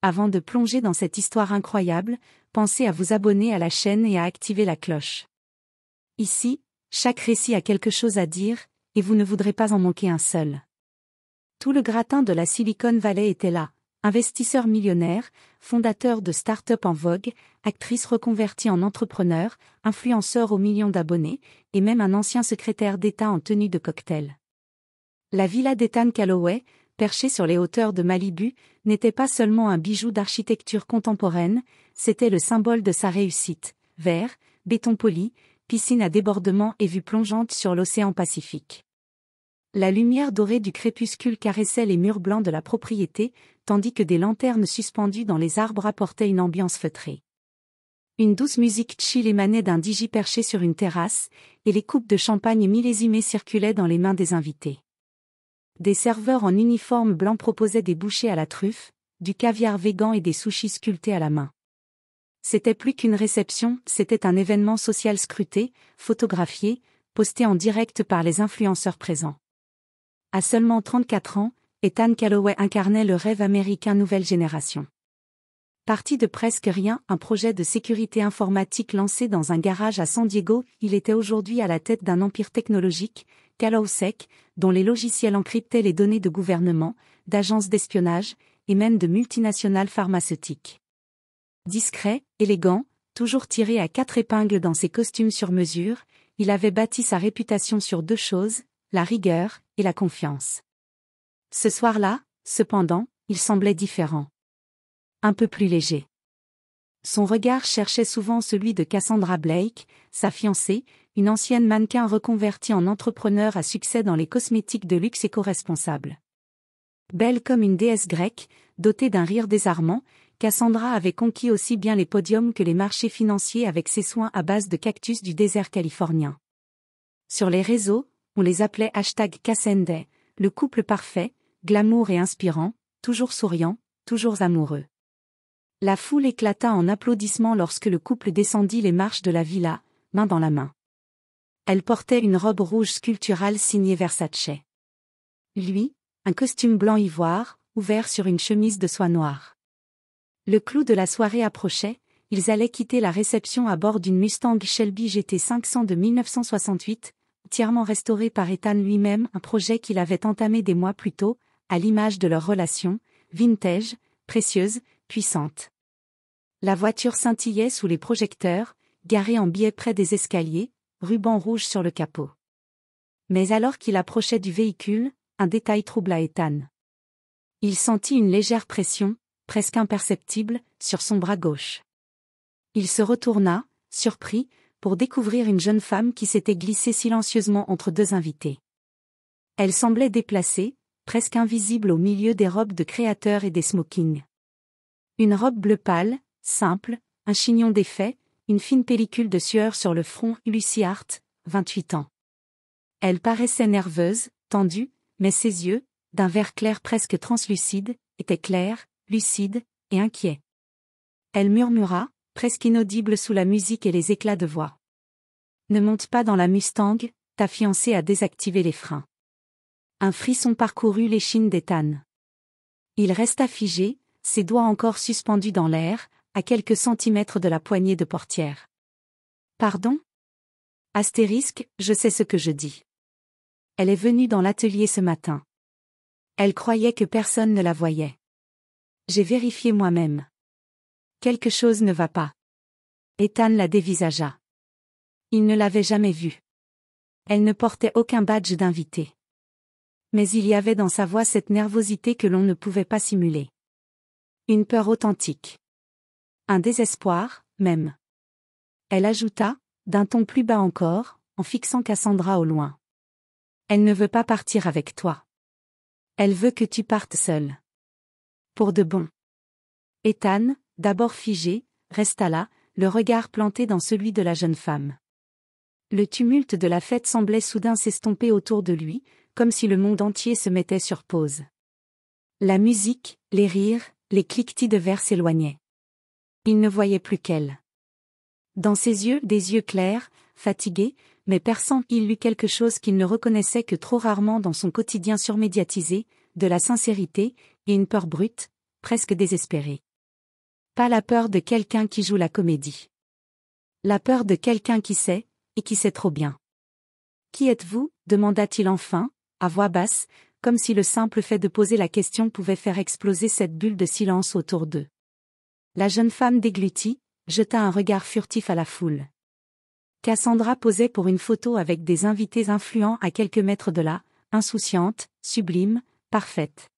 Avant de plonger dans cette histoire incroyable, pensez à vous abonner à la chaîne et à activer la cloche. Ici, chaque récit a quelque chose à dire, et vous ne voudrez pas en manquer un seul. Tout le gratin de la Silicon Valley était là. Investisseur millionnaire, fondateur de start-up en vogue, actrice reconvertie en entrepreneur, influenceur aux millions d'abonnés, et même un ancien secrétaire d'État en tenue de cocktail. La villa d'Ethan Calloway, perchée sur les hauteurs de Malibu, n'était pas seulement un bijou d'architecture contemporaine, c'était le symbole de sa réussite. Vert, béton poli, piscine à débordement et vue plongeante sur l'océan Pacifique. La lumière dorée du crépuscule caressait les murs blancs de la propriété, tandis que des lanternes suspendues dans les arbres apportaient une ambiance feutrée. Une douce musique chill émanait d'un DJ perché sur une terrasse, et les coupes de champagne millésimées circulaient dans les mains des invités. Des serveurs en uniforme blanc proposaient des bouchées à la truffe, du caviar végan et des sushis sculptés à la main. C'était plus qu'une réception, c'était un événement social scruté, photographié, posté en direct par les influenceurs présents. À seulement 34 ans, Ethan Calloway incarnait le rêve américain nouvelle génération. Parti de presque rien, un projet de sécurité informatique lancé dans un garage à San Diego, il était aujourd'hui à la tête d'un empire technologique, CallowSec, dont les logiciels encryptaient les données de gouvernements, d'agences d'espionnage, et même de multinationales pharmaceutiques. Discret, élégant, toujours tiré à 4 épingles dans ses costumes sur mesure, il avait bâti sa réputation sur 2 choses, la rigueur et la confiance. Ce soir-là, cependant, il semblait différent. Un peu plus léger. Son regard cherchait souvent celui de Cassandra Blake, sa fiancée, une ancienne mannequin reconvertie en entrepreneur à succès dans les cosmétiques de luxe éco-responsable. Belle comme une déesse grecque, dotée d'un rire désarmant, Cassandra avait conquis aussi bien les podiums que les marchés financiers avec ses soins à base de cactus du désert californien. Sur les réseaux, on les appelait #Cassandra, le couple parfait, glamour et inspirant, toujours souriant, toujours amoureux. La foule éclata en applaudissements lorsque le couple descendit les marches de la villa, main dans la main. Elle portait une robe rouge sculpturale signée Versace. Lui, un costume blanc ivoire, ouvert sur une chemise de soie noire. Le clou de la soirée approchait, ils allaient quitter la réception à bord d'une Mustang Shelby GT 500 de 1968, entièrement restaurée par Ethan lui-même, un projet qu'il avait entamé des mois plus tôt, à l'image de leur relation, vintage, précieuse, puissante. La voiture scintillait sous les projecteurs, garée en biais près des escaliers, ruban rouge sur le capot. Mais alors qu'il approchait du véhicule, un détail troubla Ethan. Il sentit une légère pression, presque imperceptible, sur son bras gauche. Il se retourna, surpris, pour découvrir une jeune femme qui s'était glissée silencieusement entre 2 invités. Elle semblait déplacée, presque invisible au milieu des robes de créateurs et des smokings. Une robe bleu pâle, simple, un chignon défait, une fine pellicule de sueur sur le front, Lucy Hart, 28 ans. Elle paraissait nerveuse, tendue, mais ses yeux, d'un vert clair presque translucide, étaient clairs, lucides, et inquiets. Elle murmura, presque inaudible sous la musique et les éclats de voix. Ne monte pas dans la Mustang, ta fiancée a désactivé les freins. Un frisson parcourut l'échine d'Ethan. Il resta figé, ses doigts encore suspendus dans l'air, à quelques centimètres de la poignée de portière. Pardon ? Astérisque, je sais ce que je dis. Elle est venue dans l'atelier ce matin. Elle croyait que personne ne la voyait. J'ai vérifié moi-même. Quelque chose ne va pas. Ethan la dévisagea. Il ne l'avait jamais vue. Elle ne portait aucun badge d'invité. Mais il y avait dans sa voix cette nervosité que l'on ne pouvait pas simuler. Une peur authentique. Un désespoir, même. Elle ajouta, d'un ton plus bas encore, en fixant Cassandra au loin. Elle ne veut pas partir avec toi. Elle veut que tu partes seule. Pour de bon. Ethan, d'abord figé, resta là, le regard planté dans celui de la jeune femme. Le tumulte de la fête semblait soudain s'estomper autour de lui, comme si le monde entier se mettait sur pause. La musique, les rires, les cliquetis de verre s'éloignaient. Il ne voyait plus qu'elle. Dans ses yeux, des yeux clairs, fatigués, mais perçants, il lut quelque chose qu'il ne reconnaissait que trop rarement dans son quotidien surmédiatisé, de la sincérité, et une peur brute, presque désespérée. Pas la peur de quelqu'un qui joue la comédie. La peur de quelqu'un qui sait, et qui sait trop bien. Qui êtes-vous ? Demanda-t-il enfin, à voix basse, comme si le simple fait de poser la question pouvait faire exploser cette bulle de silence autour d'eux. La jeune femme déglutit, jeta un regard furtif à la foule. Cassandra posait pour une photo avec des invités influents à quelques mètres de là, insouciante, sublime, parfaite.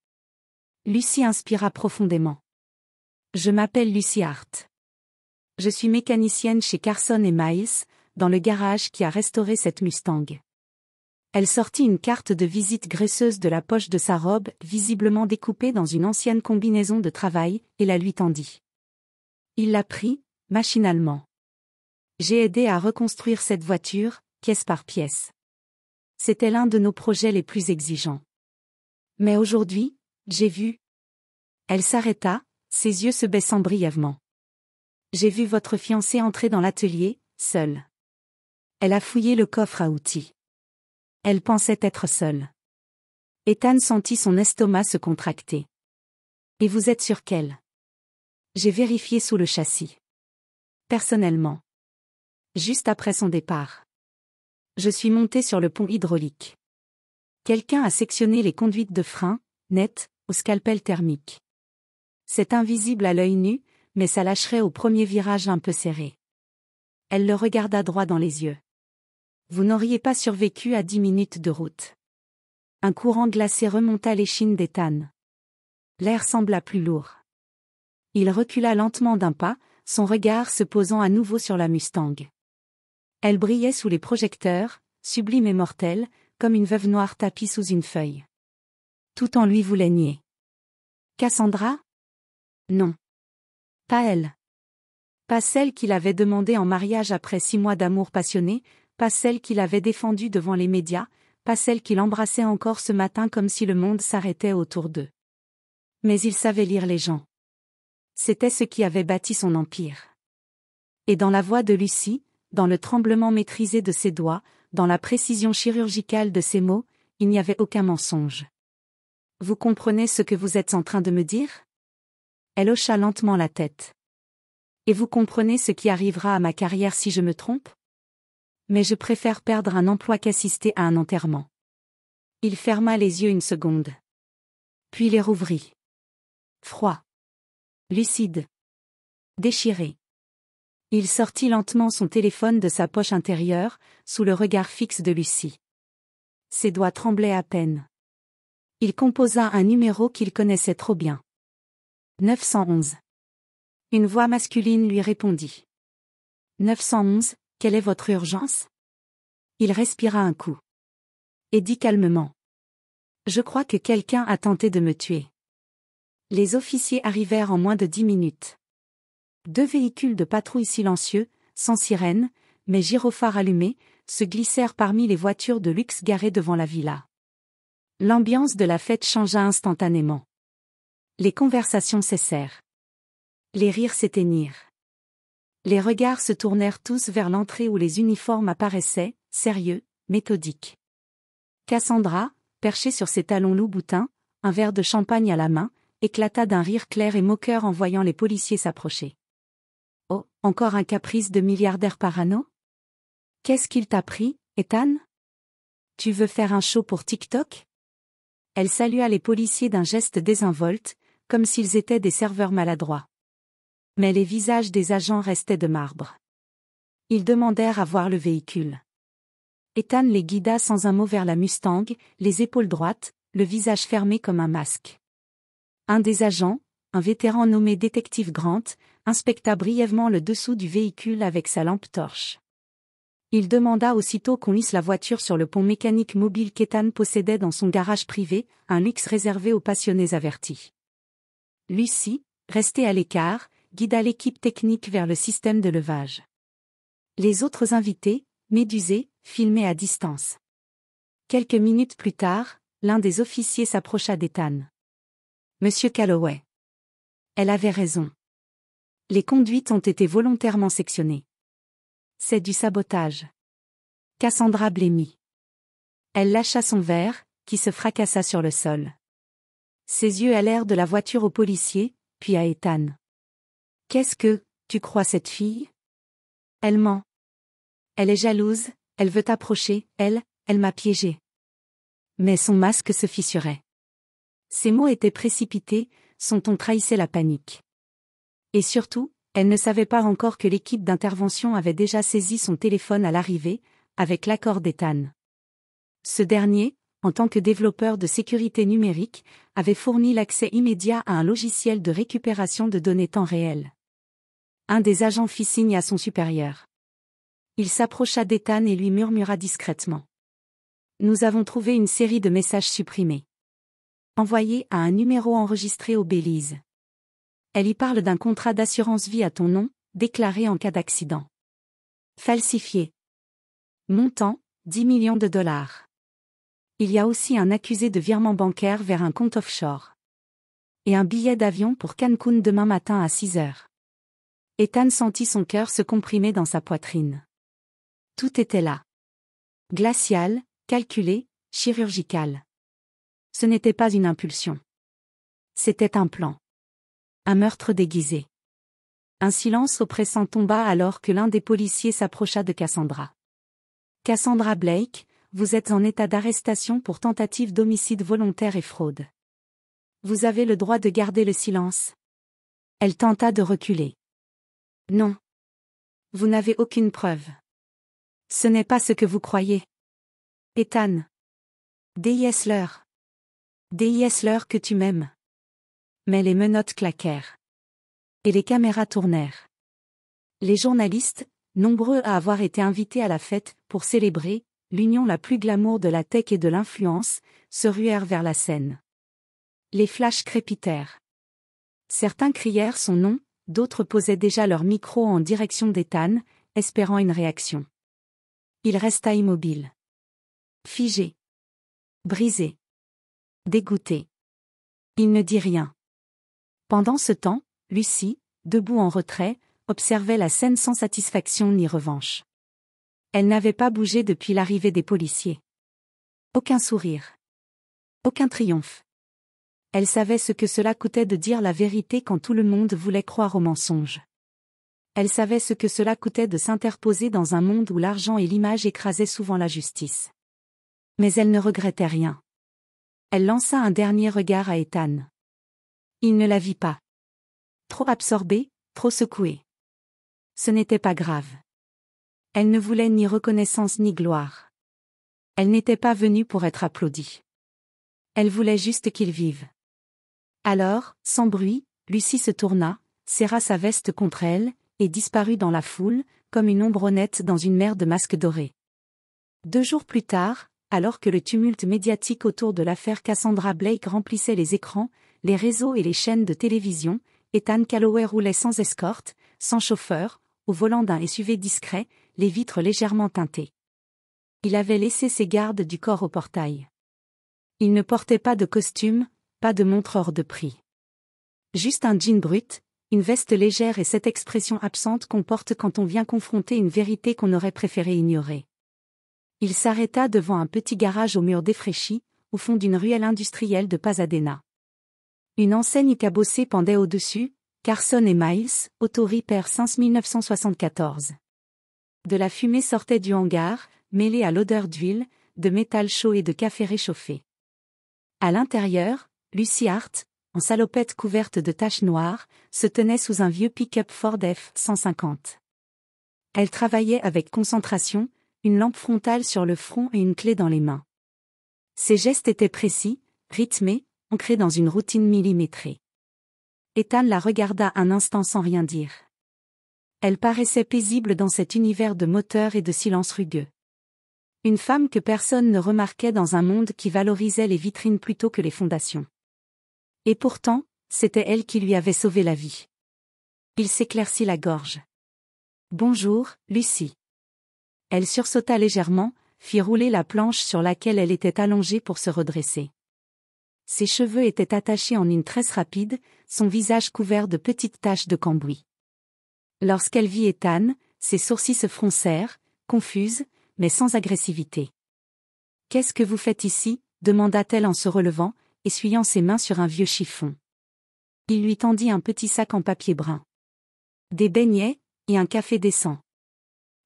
Lucy inspira profondément. Je m'appelle Lucy Hart. Je suis mécanicienne chez Carson et Miles, dans le garage qui a restauré cette Mustang. Elle sortit une carte de visite graisseuse de la poche de sa robe, visiblement découpée dans une ancienne combinaison de travail, et la lui tendit. Il la prit, machinalement. J'ai aidé à reconstruire cette voiture, pièce par pièce. C'était l'un de nos projets les plus exigeants. Mais aujourd'hui, j'ai vu. Elle s'arrêta, ses yeux se baissant brièvement. J'ai vu votre fiancé entrer dans l'atelier, seule. Elle a fouillé le coffre à outils. Elle pensait être seule. Ethan sentit son estomac se contracter. Et vous êtes sûr qu'elle ? J'ai vérifié sous le châssis. Personnellement. Juste après son départ. Je suis monté sur le pont hydraulique. Quelqu'un a sectionné les conduites de frein, net, au scalpel thermique. C'est invisible à l'œil nu, mais ça lâcherait au premier virage un peu serré. Elle le regarda droit dans les yeux. Vous n'auriez pas survécu à 10 minutes de route. Un courant glacé remonta l'échine d'Ethan. L'air sembla plus lourd. Il recula lentement d'un pas, son regard se posant à nouveau sur la Mustang. Elle brillait sous les projecteurs, sublime et mortelle, comme une veuve noire tapie sous une feuille. Tout en lui voulait nier. Cassandra ? Non. Pas elle. Pas celle qu'il avait demandée en mariage après 6 mois d'amour passionné, pas celle qu'il avait défendue devant les médias, pas celle qu'il embrassait encore ce matin comme si le monde s'arrêtait autour d'eux. Mais il savait lire les gens. C'était ce qui avait bâti son empire. Et dans la voix de Lucy, dans le tremblement maîtrisé de ses doigts, dans la précision chirurgicale de ses mots, il n'y avait aucun mensonge. Vous comprenez ce que vous êtes en train de me dire ? Elle hocha lentement la tête. Et vous comprenez ce qui arrivera à ma carrière si je me trompe ? Mais je préfère perdre un emploi qu'assister à un enterrement. Il ferma les yeux une seconde. Puis les rouvrit. Froid. Lucide. Déchiré. Il sortit lentement son téléphone de sa poche intérieure, sous le regard fixe de Lucy. Ses doigts tremblaient à peine. Il composa un numéro qu'il connaissait trop bien. 911. Une voix masculine lui répondit. 911, quelle est votre urgence ? Il respira un coup. Et dit calmement. Je crois que quelqu'un a tenté de me tuer. Les officiers arrivèrent en moins de 10 minutes. 2 véhicules de patrouille silencieux, sans sirène, mais gyrophares allumés, se glissèrent parmi les voitures de luxe garées devant la villa. L'ambiance de la fête changea instantanément. Les conversations cessèrent. Les rires s'éteignirent. Les regards se tournèrent tous vers l'entrée où les uniformes apparaissaient, sérieux, méthodiques. Cassandra, perchée sur ses talons loups-boutins, un verre de champagne à la main, éclata d'un rire clair et moqueur en voyant les policiers s'approcher. Oh, encore un caprice de milliardaire parano ? Qu'est-ce qu'il t'a pris, Ethan ? Tu veux faire un show pour TikTok ? Elle salua les policiers d'un geste désinvolte, comme s'ils étaient des serveurs maladroits. Mais les visages des agents restaient de marbre. Ils demandèrent à voir le véhicule. Ethan les guida sans un mot vers la Mustang, les épaules droites, le visage fermé comme un masque. Un des agents, un vétéran nommé détective Grant, inspecta brièvement le dessous du véhicule avec sa lampe torche. Il demanda aussitôt qu'on hisse la voiture sur le pont mécanique mobile qu'Ethan possédait dans son garage privé, un luxe réservé aux passionnés avertis. Lucy, restée à l'écart, guida l'équipe technique vers le système de levage. Les autres invités, médusés, filmaient à distance. Quelques minutes plus tard, l'un des officiers s'approcha d'Ethan. Monsieur Calloway. Elle avait raison. Les conduites ont été volontairement sectionnées. C'est du sabotage. Cassandra blêmit. Elle lâcha son verre, qui se fracassa sur le sol. Ses yeux allèrent de la voiture au policier, puis à Ethan. Qu'est-ce que, tu crois cette fille? Elle ment. Elle est jalouse, elle veut t'approcher, elle m'a piégé. Mais son masque se fissurait. Ses mots étaient précipités, son ton trahissait la panique. Et surtout, elle ne savait pas encore que l'équipe d'intervention avait déjà saisi son téléphone à l'arrivée, avec l'accord d'Ethan. Ce dernier, en tant que développeur de sécurité numérique, avait fourni l'accès immédiat à un logiciel de récupération de données temps réel. Un des agents fit signe à son supérieur. Il s'approcha d'Ethan et lui murmura discrètement. Nous avons trouvé une série de messages supprimés. Envoyés à un numéro enregistré au Belize. Elle y parle d'un contrat d'assurance vie à ton nom, déclaré en cas d'accident. Falsifié. Montant, 10 millions de dollars. Il y a aussi un accusé de virement bancaire vers un compte offshore. Et un billet d'avion pour Cancun demain matin à 6 heures. Ethan sentit son cœur se comprimer dans sa poitrine. Tout était là. Glacial, calculé, chirurgical. Ce n'était pas une impulsion. C'était un plan. Un meurtre déguisé. Un silence oppressant tomba alors que l'un des policiers s'approcha de Cassandra. Cassandra Blake, vous êtes en état d'arrestation pour tentative d'homicide volontaire et fraude. Vous avez le droit de garder le silence. Elle tenta de reculer. Non. Vous n'avez aucune preuve. Ce n'est pas ce que vous croyez. Ethan. Dis-leur. Dis-leur que tu m'aimes. Mais les menottes claquèrent. Et les caméras tournèrent. Les journalistes, nombreux à avoir été invités à la fête pour célébrer l'union la plus glamour de la tech et de l'influence, se ruèrent vers la scène. Les flashs crépitèrent. Certains crièrent son nom, d'autres posaient déjà leur micro en direction d'Ethan, espérant une réaction. Il resta immobile. Figé. Brisé. Dégoûté. Il ne dit rien. Pendant ce temps, Lucie, debout en retrait, observait la scène sans satisfaction ni revanche. Elle n'avait pas bougé depuis l'arrivée des policiers. Aucun sourire. Aucun triomphe. Elle savait ce que cela coûtait de dire la vérité quand tout le monde voulait croire au mensonge. Elle savait ce que cela coûtait de s'interposer dans un monde où l'argent et l'image écrasaient souvent la justice. Mais elle ne regrettait rien. Elle lança un dernier regard à Ethan. Il ne la vit pas. Trop absorbée, trop secouée. Ce n'était pas grave. Elle ne voulait ni reconnaissance ni gloire. Elle n'était pas venue pour être applaudie. Elle voulait juste qu'il vive. Alors, sans bruit, Lucie se tourna, serra sa veste contre elle, et disparut dans la foule, comme une ombre nette dans une mer de masques dorés. 2 jours plus tard, alors que le tumulte médiatique autour de l'affaire Cassandra Blake remplissait les écrans, les réseaux et les chaînes de télévision, Ethan Calloway roulait sans escorte, sans chauffeur, au volant d'un SUV discret, les vitres légèrement teintées. Il avait laissé ses gardes du corps au portail. Il ne portait pas de costume, pas de montre hors de prix. Juste un jean brut, une veste légère et cette expression absente qu'on porte quand on vient confronter une vérité qu'on aurait préféré ignorer. Il s'arrêta devant un petit garage aux murs défraîchis, au fond d'une ruelle industrielle de Pasadena. Une enseigne cabossée pendait au-dessus, Carson et Miles, Auto Repair since 1974. De la fumée sortait du hangar, mêlée à l'odeur d'huile, de métal chaud et de café réchauffé. À l'intérieur, Lucy Hart, en salopette couverte de taches noires, se tenait sous un vieux pick-up Ford F-150. Elle travaillait avec concentration, une lampe frontale sur le front et une clé dans les mains. Ses gestes étaient précis, rythmés, ancrés dans une routine millimétrée. Ethan la regarda un instant sans rien dire. Elle paraissait paisible dans cet univers de moteurs et de silence rugueux. Une femme que personne ne remarquait dans un monde qui valorisait les vitrines plutôt que les fondations. Et pourtant, c'était elle qui lui avait sauvé la vie. Il s'éclaircit la gorge. « Bonjour, Lucie. » Elle sursauta légèrement, fit rouler la planche sur laquelle elle était allongée pour se redresser. Ses cheveux étaient attachés en une tresse rapide, son visage couvert de petites taches de cambouis. Lorsqu'elle vit Ethan, ses sourcils se froncèrent, confuses, mais sans agressivité. « Qu'est-ce que vous faites ici ?» demanda-t-elle en se relevant, essuyant ses mains sur un vieux chiffon. Il lui tendit un petit sac en papier brun. Des beignets, et un café décent.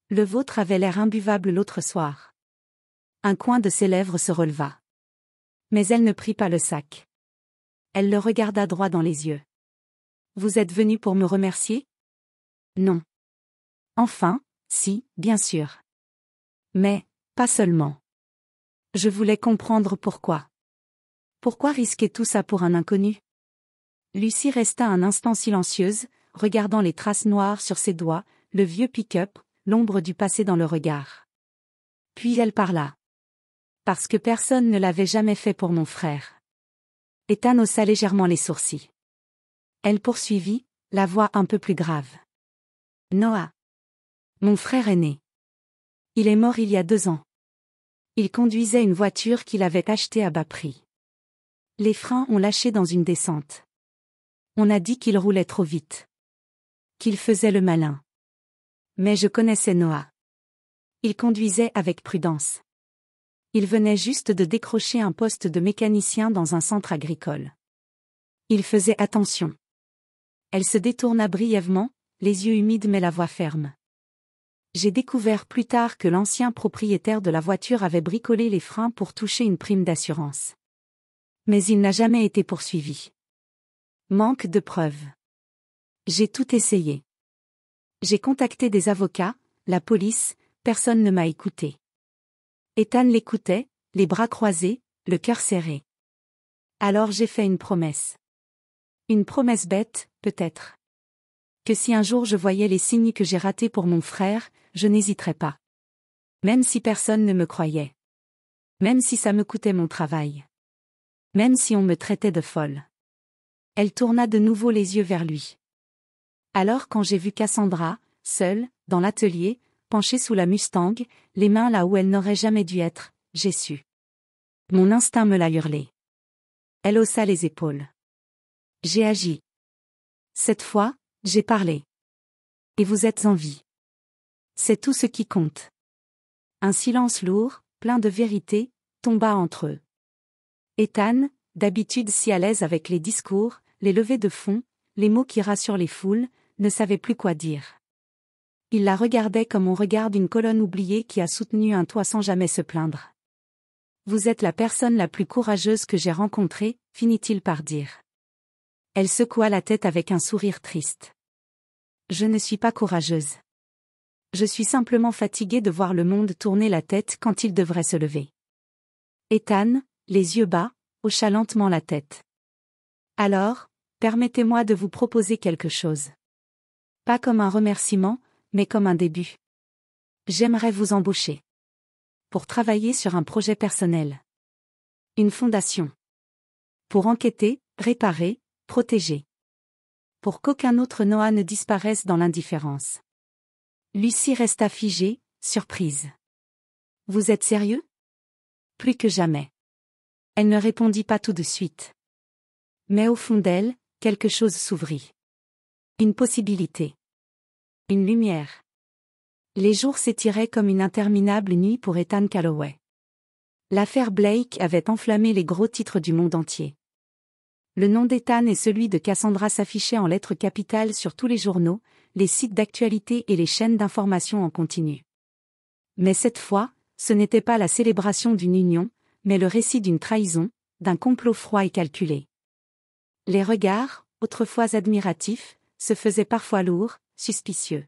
Le vôtre avait l'air imbuvable l'autre soir. Un coin de ses lèvres se releva. Mais elle ne prit pas le sac. Elle le regarda droit dans les yeux. Vous êtes venu pour me remercier? Non. Enfin, si, bien sûr. Mais, pas seulement. Je voulais comprendre pourquoi. Pourquoi risquer tout ça pour un inconnu? Lucie resta un instant silencieuse, regardant les traces noires sur ses doigts, le vieux pick-up, l'ombre du passé dans le regard. Puis elle parla. Parce que personne ne l'avait jamais fait pour mon frère. Ethan haussa légèrement les sourcils. Elle poursuivit, la voix un peu plus grave. Noah. Mon frère aîné. Il est mort il y a 2 ans. Il conduisait une voiture qu'il avait achetée à bas prix. Les freins ont lâché dans une descente. On a dit qu'il roulait trop vite. Qu'il faisait le malin. Mais je connaissais Noah. Il conduisait avec prudence. Il venait juste de décrocher un poste de mécanicien dans un centre agricole. Il faisait attention. Elle se détourna brièvement, les yeux humides mais la voix ferme. J'ai découvert plus tard que l'ancien propriétaire de la voiture avait bricolé les freins pour toucher une prime d'assurance. Mais il n'a jamais été poursuivi. Manque de preuves. J'ai tout essayé. J'ai contacté des avocats, la police, personne ne m'a écouté. Ethan l'écoutait, les bras croisés, le cœur serré. Alors j'ai fait une promesse. Une promesse bête, peut-être. Que si un jour je voyais les signes que j'ai ratés pour mon frère, je n'hésiterais pas. Même si personne ne me croyait. Même si ça me coûtait mon travail. Même si on me traitait de folle. Elle tourna de nouveau les yeux vers lui. Alors quand j'ai vu Cassandra, seule, dans l'atelier, penchée sous la Mustang, les mains là où elle n'aurait jamais dû être, j'ai su. Mon instinct me l'a hurlé. Elle haussa les épaules. J'ai agi. Cette fois, j'ai parlé. Et vous êtes en vie. C'est tout ce qui compte. Un silence lourd, plein de vérité, tomba entre eux. Ethan, d'habitude si à l'aise avec les discours, les levées de fond, les mots qui rassurent les foules, ne savait plus quoi dire. Il la regardait comme on regarde une colonne oubliée qui a soutenu un toit sans jamais se plaindre. Vous êtes la personne la plus courageuse que j'ai rencontrée, finit-il par dire. Elle secoua la tête avec un sourire triste. Je ne suis pas courageuse. Je suis simplement fatiguée de voir le monde tourner la tête quand il devrait se lever. Ethan, les yeux bas, hocha lentement la tête. Alors, permettez-moi de vous proposer quelque chose. Pas comme un remerciement, mais comme un début. J'aimerais vous embaucher. Pour travailler sur un projet personnel. Une fondation. Pour enquêter, réparer, protéger. Pour qu'aucun autre Noah ne disparaisse dans l'indifférence. Lucie resta figée, surprise. Vous êtes sérieux? Plus que jamais. Elle ne répondit pas tout de suite. Mais au fond d'elle, quelque chose s'ouvrit. Une possibilité. Une lumière. Les jours s'étiraient comme une interminable nuit pour Ethan Calloway. L'affaire Blake avait enflammé les gros titres du monde entier. Le nom d'Ethan et celui de Cassandra s'affichaient en lettres capitales sur tous les journaux, les sites d'actualité et les chaînes d'information en continu. Mais cette fois, ce n'était pas la célébration d'une union, mais le récit d'une trahison, d'un complot froid et calculé. Les regards, autrefois admiratifs, se faisaient parfois lourds, suspicieux.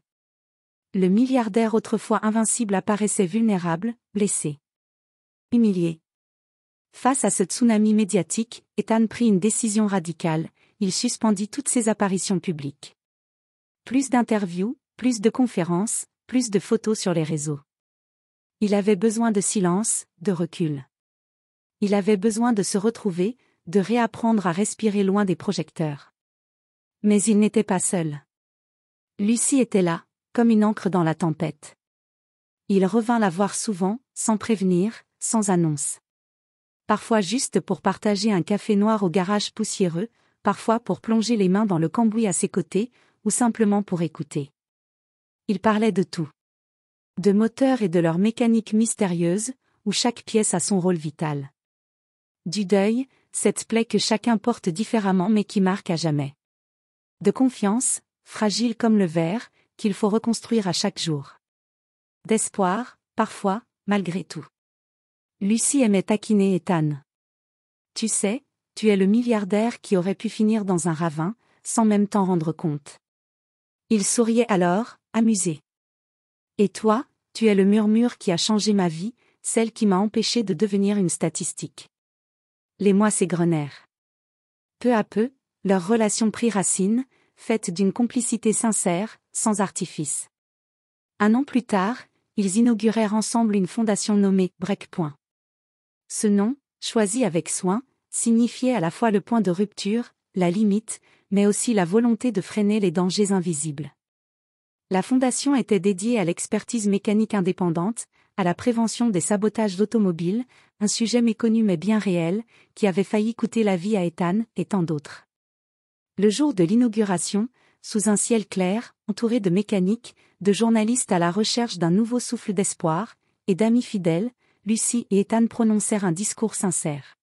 Le milliardaire autrefois invincible apparaissait vulnérable, blessé. Humilié. Face à ce tsunami médiatique, Ethan prit une décision radicale, il suspendit toutes ses apparitions publiques. Plus d'interviews, plus de conférences, plus de photos sur les réseaux. Il avait besoin de silence, de recul. Il avait besoin de se retrouver, de réapprendre à respirer loin des projecteurs. Mais il n'était pas seul. Lucie était là, comme une ancre dans la tempête. Il revint la voir souvent, sans prévenir, sans annonce. Parfois juste pour partager un café noir au garage poussiéreux, parfois pour plonger les mains dans le cambouis à ses côtés, ou simplement pour écouter. Il parlait de tout. De moteurs et de leur mécanique mystérieuse, où chaque pièce a son rôle vital. Du deuil, cette plaie que chacun porte différemment mais qui marque à jamais. De confiance, fragile comme le verre, qu'il faut reconstruire à chaque jour. D'espoir, parfois, malgré tout. Lucie aimait taquiner Ethan. Tu sais, tu es le milliardaire qui aurait pu finir dans un ravin, sans même t'en rendre compte. Il souriait alors, amusé. Et toi, tu es le murmure qui a changé ma vie, celle qui m'a empêché de devenir une statistique. Les mois s'égrenèrent. Peu à peu, leur relation prit racine, faite d'une complicité sincère, sans artifice. 1 an plus tard, ils inaugurèrent ensemble une fondation nommée Breakpoint. Ce nom, choisi avec soin, signifiait à la fois le point de rupture, la limite, mais aussi la volonté de freiner les dangers invisibles. La fondation était dédiée à l'expertise mécanique indépendante, à la prévention des sabotages d'automobiles, un sujet méconnu mais bien réel, qui avait failli coûter la vie à Ethan et tant d'autres. Le jour de l'inauguration, sous un ciel clair, entouré de mécaniques, de journalistes à la recherche d'un nouveau souffle d'espoir, et d'amis fidèles, Lucie et Ethan prononcèrent un discours sincère.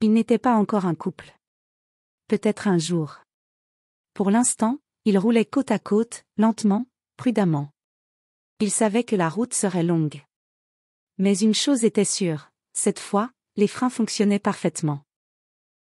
Ils n'étaient pas encore un couple. Peut-être un jour. Pour l'instant, ils roulaient côte à côte, lentement, prudemment. Ils savaient que la route serait longue. Mais une chose était sûre, cette fois, les freins fonctionnaient parfaitement.